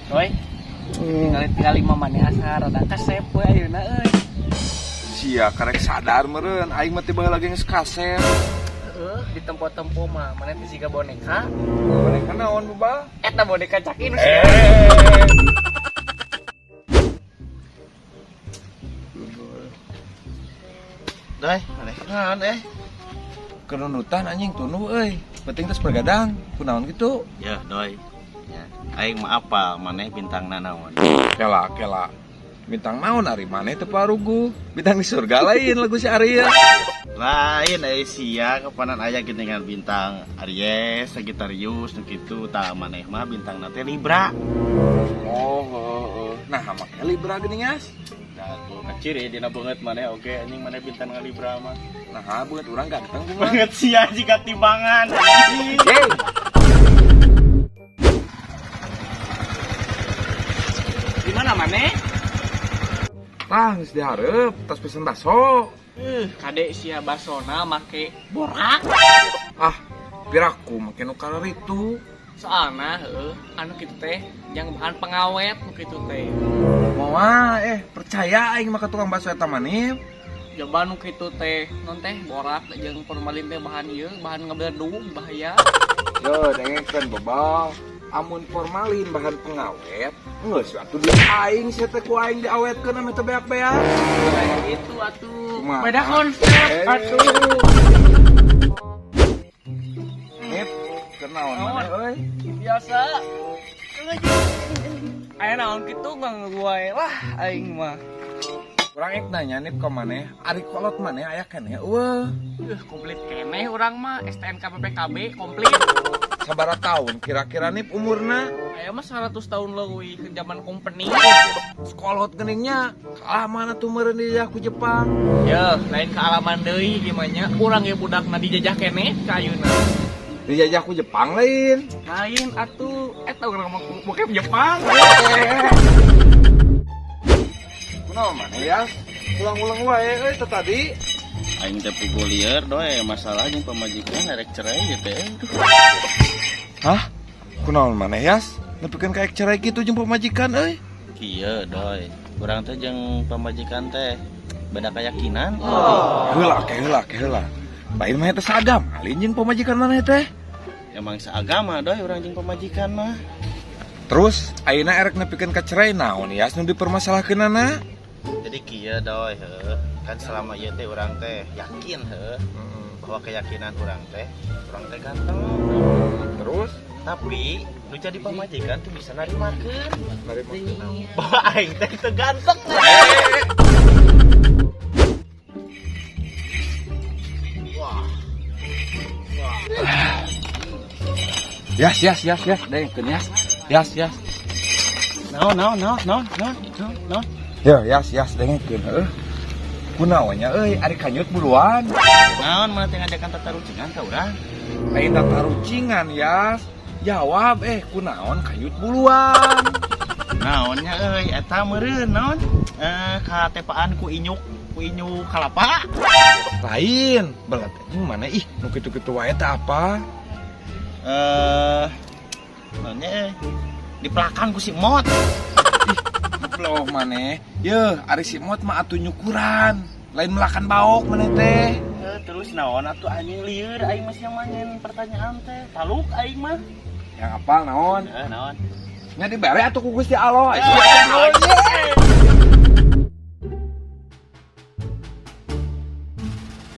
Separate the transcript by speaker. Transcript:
Speaker 1: Doi, tinggal maneh asa rada kasep we ayeuna euy.
Speaker 2: Sia karek sadar meureun aing mah teh baheula geus kasep.
Speaker 1: Heeh, di tempo-tempo mah maneh teh siga boneka.
Speaker 2: Boneka naon bebal?
Speaker 1: Eta boneka caki nu
Speaker 3: Doi, maneh naon
Speaker 2: Kenunutan anjing tunu euy. Penting tos pergadang. Kunaon kitu?
Speaker 3: Ya, doi. Ya, aing mah apal maneh bintangna naon.
Speaker 2: Kela. Bintang naon ari maneh teu parugu. Bintang di surga lain lagu si Arya.
Speaker 3: Lain sia kapanan aya geuningan bintang Aries, Sagittarius nu kitu tah maneh mah bintangna teh Libra.
Speaker 2: Oh. Nah, make Libra geuningas.
Speaker 3: Nah, tuh kaciri dina beungeut maneh oge anjing maneh bintang Libra mah.
Speaker 2: Nah, buat urang ganteng kumaha.
Speaker 3: Banget sia jika timbangan.
Speaker 2: Hey.
Speaker 1: Di mana maneh?
Speaker 2: Tah geus dihareup, tos pesen bakso.
Speaker 1: Kade sia basona make borak.
Speaker 2: Ah, piraku make nu kalaritu.
Speaker 1: Soalna anu kitu teh yang bahan pengawet nu kitu teh.
Speaker 2: Moal percaya aing mah ka tukang bakso eta maneh.
Speaker 1: Coba nu kitu teh non teh borak jeung formalin teh bahan ieu, bahan ngebledung bahaya.
Speaker 2: Yo, dengekeun bebal. Amun formalin bahan pengawet, geus atuh di aing sia teh ku aing diawetkeun ame teu beak-beak.
Speaker 1: Kayak gitu atuh.
Speaker 2: Kumaha?
Speaker 1: Beda konsep atuh.
Speaker 2: Nip, kenaon maneh euy?
Speaker 1: Biasa. Aya naon kitu ngangguae lah aing mah.
Speaker 2: Urang ek nanya nip ka maneh, ari kolot maneh aya keneh eueuh.
Speaker 1: Komplit keneh urang mah STNK PPKB komplit.
Speaker 2: Sabaraha tahun kira-kira nip umurna?
Speaker 1: Aya mah 100 tahun leuwih ke zaman company.
Speaker 2: Kolot geuningnya kalah mana tuh meureun di ku Jepang.
Speaker 1: Ya, lain kealaman deui gimana urang ge budakna dijajah keneh ka ayeuna.
Speaker 2: Dijajah ku Jepang lain.
Speaker 1: Lain atuh eta urang mah bokep Jepang.
Speaker 2: Kunaon maneh ya? Ulang-ulang wae euy teh tadi.
Speaker 3: Aing teh pigulieur doi masalah jeung pamajikan arek cerai ieu teh.
Speaker 2: Hah? Kunaon maneh yas? Nepikeun ka ek cerai kitu jeung pamajikan euy.
Speaker 3: Kieu doi. Urang teh jeung pamajikan teh beda keyakinan.
Speaker 2: Heula. Lain mah eta sagam, alin jeung pamajikan maneh teh.
Speaker 3: Emang seagama doi urang jeung pamajikan mah.
Speaker 2: Terus ayeuna erek nepikeun ka cerai naon yas nu dipermasalahkeunana?
Speaker 3: Jadi kieu doi kan selama ieu teh urang teh yakin bahwa keyakinan urang teh ganteng.
Speaker 2: Terus
Speaker 3: Tapi nu jadi pamajikan tuh bisa narimakeun. Bahwa aing teh teu ganteng.
Speaker 2: Yas, dengekeun yas. Yas.
Speaker 3: No.
Speaker 2: Yo, yas dengekeun heuh. Kunaonnya euy, ari kanyut buluan.
Speaker 3: Naon mana teh ngajakan tatarucingan ka urang?
Speaker 2: Lain tatarucingan yas. Jawab kunaon kanyut buluan.
Speaker 3: Naonnya euy eta meureun naon? Katepaan ku inyuk kalapa.
Speaker 2: Lain, belat mana ih nu kitu-kitu wae teh apa?
Speaker 3: Naonnya di pelakan ku si Mot.
Speaker 2: Loh maneh. Yeuh, ari si Mot mah atuh nyukuran. Lain melakan baok maneh teh.
Speaker 3: Terus naon atuh anjing lieur aing masih yang manyen pertanyaan teh. Taluk aing mah.
Speaker 2: Yang apal naon?
Speaker 3: Naon?
Speaker 2: Nya dibere atuh ku Gusti Allah.